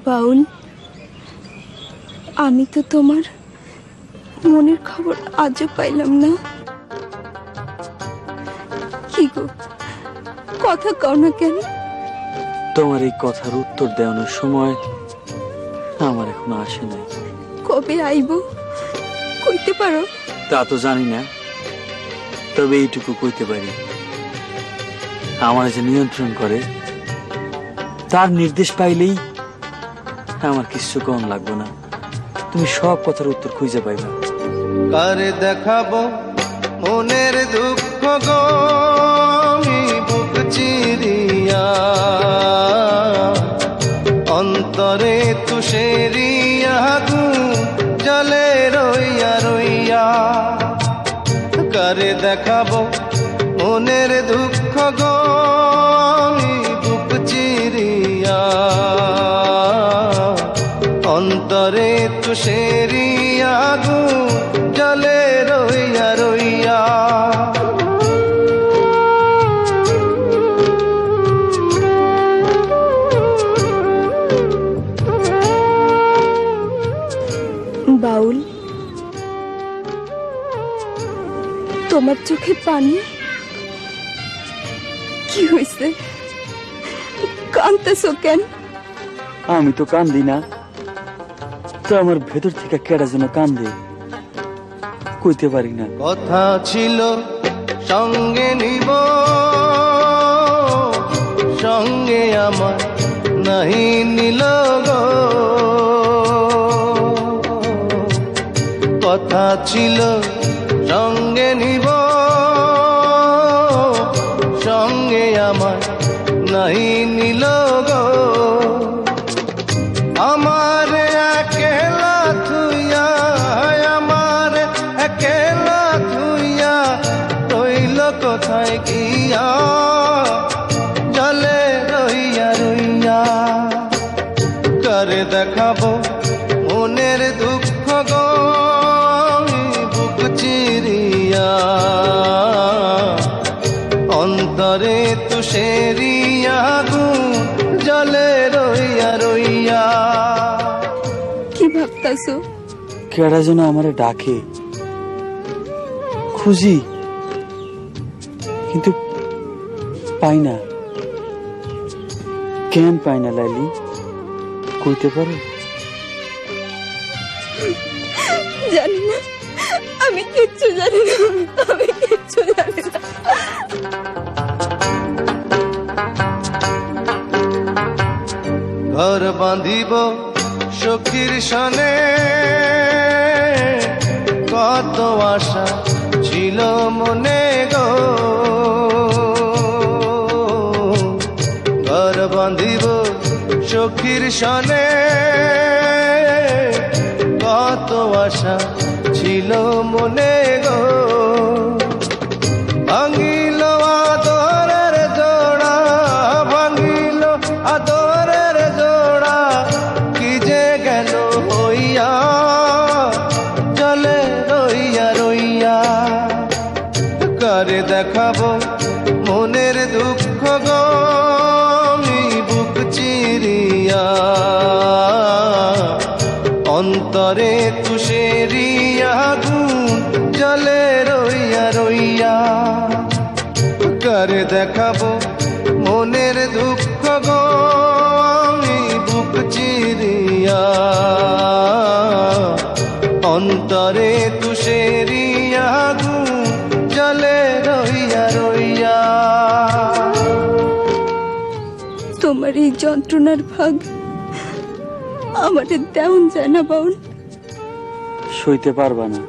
বাউল, আমি তো তোমার মনের খবর আজও পাইলাম না। কি গো, কথা কও না কেন? তোমার এই কথার উত্তর দেওয়ানোর সময় আমার এখনো আসে নাই। কবে আইব কইতে পারো? তা তো জানি না, তবে এইটুকু কইতে পারি, আমার যে নিয়ন্ত্রণ করে তার নির্দেশ পাইলেই আমার কিছু কম লাগবে না। তুমি সব কথার উত্তর খুঁজে পাইবা। কারে দেখাবো মনের দুঃখ গো, আমি বুক চিরিয়া, অন্তরে তুষেরিয়া জলে রইয়া রইয়া। কারে দেখাবো মনের দুঃখ গো, আমি বুক চিরিয়া, অন্তরে তুষেরিয়া জলে রইয়া রইয়া। বাউল, তোমার চোখে পানি? কি হয়েছে, কাঁদতেছো কেন? আমি তো কান্দি না, তো আমার ভেতর থেকে কেডা যেন কান্দে, কইতে পারি না। কথা ছিল সঙ্গে নিব, সঙ্গে আমার নাহি নিল গো। কথা ছিল সঙ্গে নিব, সঙ্গে আমার নাহি নিল গো। আমার একেলা থুইয়া, আমার একেলা থুইয়া রইল কোথায় গিয়া, জলে রইয়া রইয়া। কারে দেখাবো মনের দুঃখ গো, বুক চিরিয়া, অন্তরে তুষেরিয়া জলে রইয়া রইয়া। কি ভাবতাছো? কেডা যেন আমারে ডাকে, খুঁজি কিন্তু পাই না। কেন পাই না লাইলি, কইতে পারো? জানি না, আমি কিচ্ছু জানি না, আমি কিচ্ছু জানি না। ঘর বাঁধিব সখীর সনে, কত আশা ছিল মনে গো। ঘর বাঁধিব সখীর সনে, কত আশা ছিল মনে গো। ভাঙিল আদরের জোড়া, ভাঙিল আদরের জোড়া, কি যে গেল হইয়া, চলে রইয়া রইয়া। কারে দেখাবো মনের দুঃখ গো, আমি বুক চিরিয়া, অন্তরে তুষেরিয়া জলে রইয়া রইয়া। কারে দেখাবো মনের দুঃখ গো, আমি বুক চিরিয়া, অন্তরে তুষেরিয়া জলে রইয়া রইয়া। তোমার এই যন্ত্রণার ভাগ আমাদের দেওন যায় না বাউল। সইতে পারবা না।